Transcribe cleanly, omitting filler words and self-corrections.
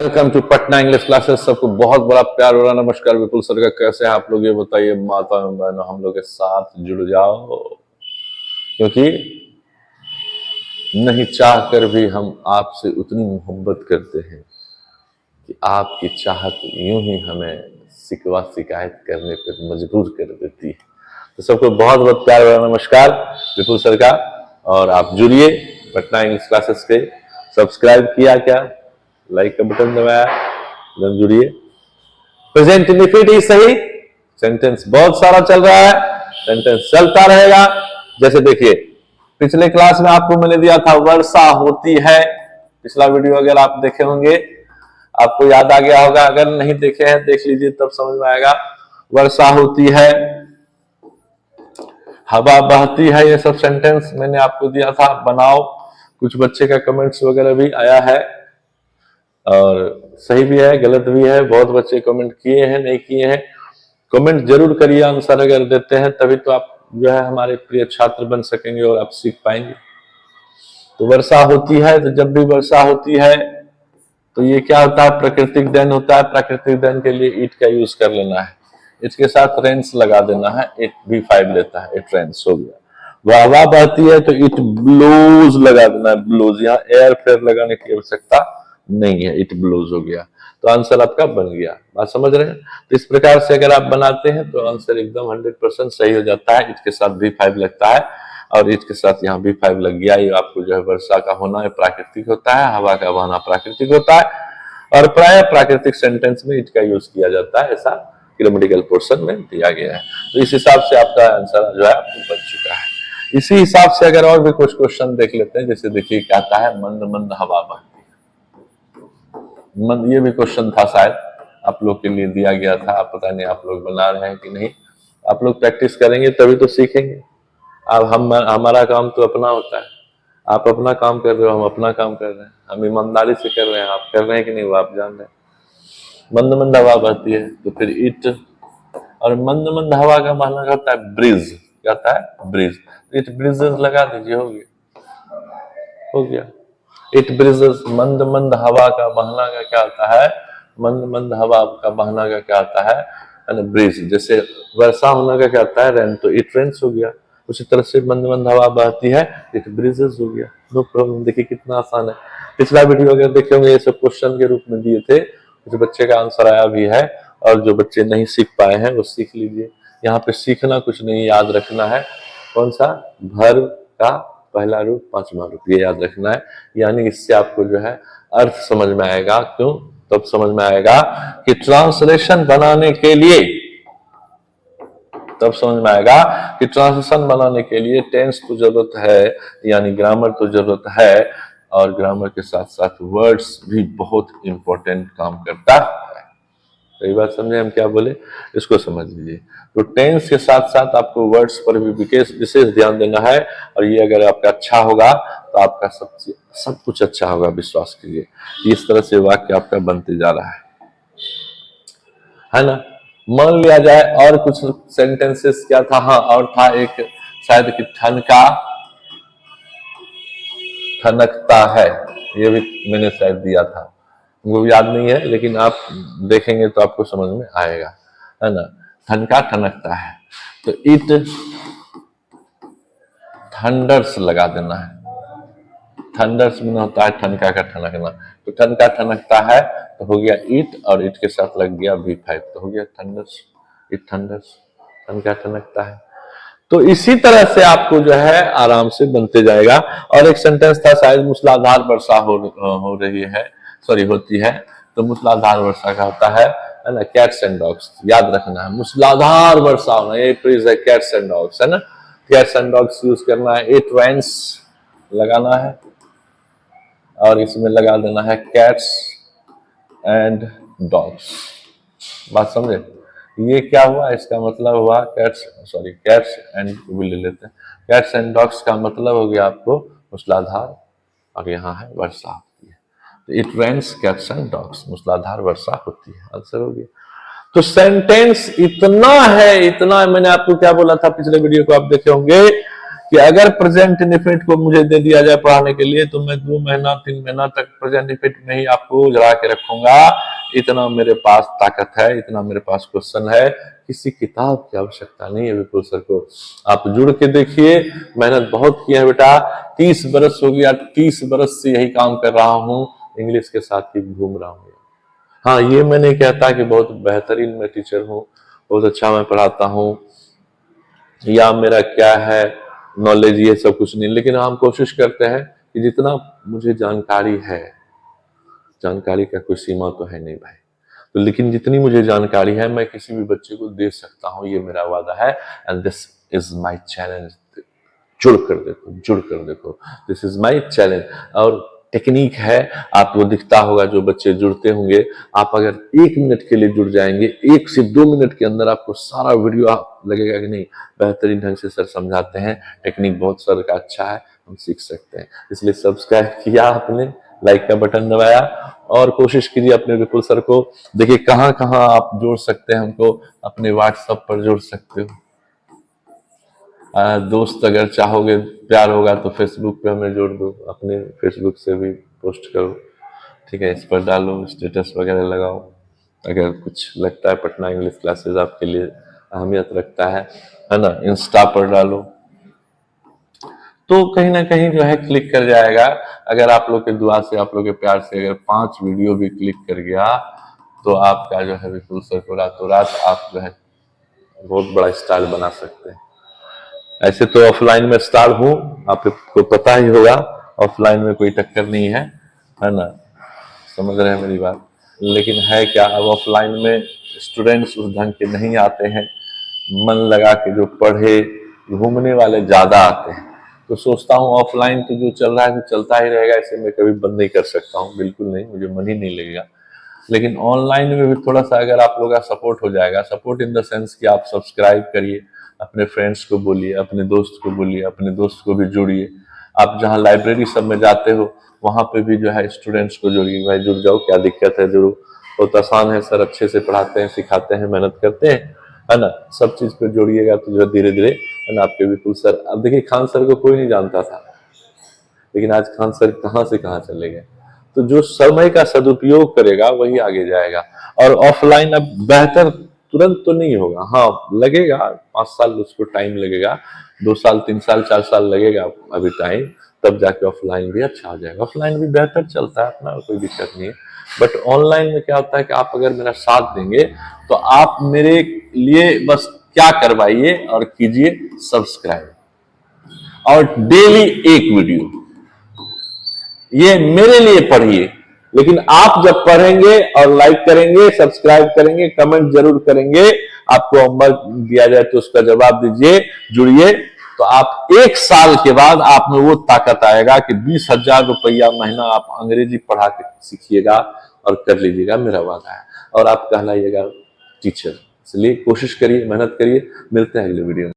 Welcome to Patna English classes. सबको बहुत बड़ा प्यार हो रहा नमस्कार। विपुल सर का कैसे हैं आप लोग, ये बताइए। माता एवं बहनों, हम लोग के साथ जुड़ जाओ, क्योंकि नहीं चाह कर भी हम आपसे उतनी मोहब्बत करते हैं कि आपकी चाहत यूं ही हमें शिकवा शिकायत करने पर मजबूर कर देती है। तो सबको बहुत बहुत प्यार हो रहा नमस्कार विपुल सर का। और आप जुड़िए पटना इंग्लिश क्लासेस के। सब्सक्राइब किया क्या, लाइक का बटन दबाया, जुड़िए। प्रेजेंट इंडिफिनिटिव सही, सेंटेंस बहुत सारा चल रहा है, सेंटेंस चलता रहेगा। जैसे देखिए, पिछले क्लास में आपको मैंने दिया था वर्षा होती है। पिछला वीडियो अगर आप देखे होंगे आपको याद आ गया होगा, अगर नहीं देखे हैं देख लीजिए, तब समझ में आएगा। वर्षा होती है, हवा बहती है, ये सब सेंटेंस मैंने आपको दिया था, बनाओ। कुछ बच्चे का कमेंट्स वगैरह भी आया है, और सही भी है गलत भी है। बहुत बच्चे कमेंट किए हैं, नहीं किए हैं, कमेंट जरूर करिए। आंसर अगर देते हैं तभी तो आप जो है हमारे प्रिय छात्र बन सकेंगे और आप सीख पाएंगे। तो वर्षा होती है, तो जब भी वर्षा होती है तो ये क्या होता है, प्राकृतिक देन होता है। प्राकृतिक देन के लिए इट का यूज कर लेना है, इसके साथ रेंस लगा देना है। इट भी 5 लेता है, इट रेंस हो गया। हवा बहती है तो इट ब्लोज लगा देना है, ब्लोज। यहाँ एयर फेयर लगाने की आवश्यकता नहीं है, इट ब्लोज हो गया। तो आंसर आपका बन गया। बात समझ रहे हैं? तो इस प्रकार से अगर आप बनाते हैं तो आंसर एकदम 100% सही हो जाता है। इसके साथ भी 5 लगता है, और इसके साथ यहाँ भी 5 लग गया। ये आपको जो है वर्षा का होना है प्राकृतिक होता है, हवा का बहना प्राकृतिक होता है, और प्राय प्राकृतिक सेंटेंस में इट का यूज किया जाता है, ऐसा ग्रामेटिकल पोर्शन में दिया गया है। तो इस हिसाब से आपका आंसर जो है आपको बन चुका है। इसी हिसाब से अगर और भी कुछ क्वेश्चन देख लेते हैं, जैसे देखिए क्या आता है, मंद मंद हवा बहती है। मंद, ये भी क्वेश्चन था शायद आप लोग के लिए दिया गया था। आप पता नहीं आप लोग बना रहे हैं कि नहीं। आप लोग प्रैक्टिस करेंगे तभी तो सीखेंगे। अब हमारा काम तो अपना होता है। आप अपना काम कर रहे हो, हम अपना काम कर रहे हैं, हम ईमानदारी से कर रहे हैं। आप कर रहे हैं कि नहीं वो आप जान रहे हैं। मंद मंद हवा बहती है तो फिर इट, और मंद मंद हवा का बहना क्या होता है, ब्रिज। क्या होता है, ब्रिज। इट ब्रिजेस लगा दीजिए, हो गया, हो गया। It bridges. मंद मंद हवा का बहना का क्या होता है, मंद मंद हवा का बहना का क्या होता है, ब्रिज। जैसे वर्षा होना का क्या होता है, रेन, तो इट रेन्स हो गया। उसी तरह से मंद मंद हवा बहती है, इट ब्रिजेस हो गया। No problem. देखिए कितना आसान है। पिछला वीडियो अगर देखे होंगे ये सब क्वेश्चन के रूप में दिए थे, जो बच्चे का आंसर आया भी है, और जो बच्चे नहीं सीख पाए हैं वो सीख लीजिए। यहाँ पे सीखना कुछ नहीं, याद रखना है कौन सा, वर्ब का पहला रूप पांचवा रूप, ये याद रखना है। यानी इससे आपको जो है अर्थ समझ में आएगा। क्यों? तब समझ में आएगा कि ट्रांसलेशन बनाने के लिए, तब समझ में आएगा कि ट्रांसलेशन बनाने के लिए टेंस तो जरूरत है, यानी ग्रामर तो जरूरत है, और ग्रामर के साथ साथ वर्ड्स भी बहुत इंपॉर्टेंट काम करता है। सही बात समझे हम क्या बोले, इसको समझ लीजिए। तो टेंस के साथ साथ आपको वर्ड्स पर भी विशेष ध्यान देना है, और ये अगर आपका अच्छा होगा तो आपका सब कुछ अच्छा होगा, विश्वास कीजिए। इस तरह से वाक्य आपका बनते जा रहा है ना। मान लिया जाए और कुछ सेंटेंसेस क्या था, हाँ और था एक शायद कि ठनकता है, ये भी मैंने शायद दिया था, वो याद नहीं है, लेकिन आप देखेंगे तो आपको समझ में आएगा, है ना। ठनका ठनकता है तो इट थंडर्स लगा देना है। थंडर्स में होता है ठनका का ठनकना, तो ठनका ठनकता है तो हो गया इट, और इट के साथ लग गया V5, तो हो गया थंडर्स। इट थंडर्स, ठनका ठनकता है। तो इसी तरह से आपको जो है आराम से बनते जाएगा। और एक सेंटेंस था शायद, मूसलाधार वर्षा हो रही है, सॉरी होती है, तो मूसलाधार वर्षा का होता है ना, कैट्स एंड डॉग्स। याद रखना है, मूसलाधार वर्षा होना, ये फ्रेज है कैट्स एंड डॉग्स, है ना। कैट्स एंड डॉग्स यूज करना है, इट रेन्स लगाना है, और इसमें लगा देना है कैट्स एंड डॉग्स। बात समझे? ये क्या हुआ, इसका मतलब हुआ कैट्स एंड भी ले लेते हैं। कैट्स एंड डॉग्स का मतलब हो गया आपको मूसलाधार, और यहाँ है वर्षा होती है, तो it rains cats and dogs, मूसलाधार वर्षा होती है, आंसर हो गया। तो सेंटेंस इतना है, इतना। मैंने आपको क्या बोला था पिछले वीडियो को आप देखे होंगे कि अगर प्रेजेंट इफेक्ट को मुझे दे दिया जाए पढ़ाने के लिए तो मैं 2 महीना 3 महीना तक प्रेजेंट इफेक्ट में ही आपको उजड़ा के रखूंगा। इतना मेरे पास ताकत है, इतना मेरे पास क्वेश्चन है, किसी किताब की आवश्यकता नहीं है विपुल सर को। आप जुड़ के देखिए, मेहनत बहुत की है बेटा, 30 बरस हो गया, 30 बरस से यही काम कर रहा हूँ, इंग्लिश के साथ ही घूम रहा हूँ। हाँ, ये मैं नहीं कहता कि बहुत बेहतरीन मैं टीचर हूँ, बहुत अच्छा मैं पढ़ाता हूँ, या मेरा क्या है नॉलेज, ये सब कुछ नहीं, लेकिन हम कोशिश करते हैं कि जितना मुझे जानकारी है, जानकारी का कोई सीमा तो है नहीं भाई, तो लेकिन जितनी मुझे जानकारी है मैं किसी भी बच्चे को दे सकता हूँ, ये मेरा वादा है। And this is my challenge. जुड़ कर देखो, जुड़ कर देखो, दिस इज माय चैलेंज। और टेक्निक है, आपको दिखता होगा जो बच्चे जुड़ते होंगे, आप अगर 1 मिनट के लिए जुड़ जाएंगे, 1 से 2 मिनट के अंदर आपको सारा वीडियो लगेगा कि नहीं बेहतरीन ढंग से सर समझाते हैं, टेक्निक बहुत सर का अच्छा है, हम सीख सकते हैं। इसलिए सब्सक्राइब किया आपने, लाइक का बटन दबाया, और कोशिश कीजिए अपने विपुल सर को। देखिए कहाँ कहाँ आप जोड़ सकते हैं हमको, अपने व्हाट्सएप पर जोड़ सकते हो, दोस्त अगर चाहोगे, प्यार होगा तो फेसबुक पे हमें जोड़ दो, अपने फेसबुक से भी पोस्ट करो, ठीक है, इस पर डालो, स्टेटस वगैरह लगाओ। अगर कुछ लगता है पटना इंग्लिश क्लासेस आपके लिए अहमियत रखता है ना, इंस्टा पर डालो, तो कहीं ना कहीं जो है क्लिक कर जाएगा। अगर आप लोग के दुआ से, आप लोग के प्यार से अगर 5 वीडियो भी क्लिक कर गया तो आपका जो है विपुल सर को रातों रात आप जो है बहुत बड़ा स्टार बना सकते हैं। ऐसे तो ऑफलाइन में स्टार हूँ, आपको पता ही होगा, ऑफलाइन में कोई टक्कर नहीं है ना, समझ रहे हैं मेरी बात। लेकिन है क्या, अब ऑफलाइन में स्टूडेंट्स उस ढंग के नहीं आते हैं, मन लगा के जो पढ़े, घूमने वाले ज्यादा आते हैं, तो सोचता हूँ ऑफलाइन तो जो चल रहा है तो चलता ही रहेगा, इसे मैं कभी बंद नहीं कर सकता हूँ, बिल्कुल नहीं, मुझे मन ही नहीं लगेगा। लेकिन ऑनलाइन में भी थोड़ा सा अगर आप लोग का सपोर्ट हो जाएगा, सपोर्ट इन द सेंस कि आप सब्सक्राइब करिए, अपने फ्रेंड्स को बोलिए, अपने दोस्त को बोलिए, अपने दोस्त को भी जोड़िए। आप जहाँ लाइब्रेरी सब में जाते हो वहां पे भी जो है स्टूडेंट्स को जोड़िए, भाई जुड़ जाओ, क्या दिक्कत है, जुड़ो, बहुत आसान है सर, अच्छे से पढ़ाते हैं, सिखाते हैं, मेहनत करते हैं, है ना। सब चीज पे जोड़िएगा तो जो है धीरे धीरे, है ना, आपके विपुल सर। अब देखिए खान सर को कोई नहीं जानता था, लेकिन आज खान सर कहाँ से कहाँ चले गए। तो जो समय का सदुपयोग करेगा वही आगे जाएगा। और ऑफलाइन अब बेहतर तुरंत तो नहीं होगा, हाँ लगेगा, 5 साल उसको टाइम लगेगा, 2 साल 3 साल 4 साल लगेगा अभी टाइम, तब जाके ऑफलाइन भी अच्छा हो जाएगा। ऑफलाइन भी बेहतर चलता है अपना, कोई दिक्कत नहीं है। बट ऑनलाइन में क्या होता है कि आप अगर मेरा साथ देंगे तो आप मेरे लिए बस क्या करवाइए और कीजिए सब्सक्राइब, और डेली एक वीडियो, ये मेरे लिए पढ़िए। लेकिन आप जब पढ़ेंगे और लाइक करेंगे, सब्सक्राइब करेंगे, कमेंट जरूर करेंगे, आपको होमवर्क दिया जाए तो उसका जवाब दीजिए, जुड़िए, तो आप 1 साल के बाद आप में वो ताकत आएगा कि 20,000 रुपया महीना आप अंग्रेजी पढ़ा के सीखिएगा और कर लीजिएगा, मेरा वादा है, और आप कहलाइएगा टीचर। इसलिए कोशिश करिए, मेहनत करिए, मिलते हैं अगले वीडियो में।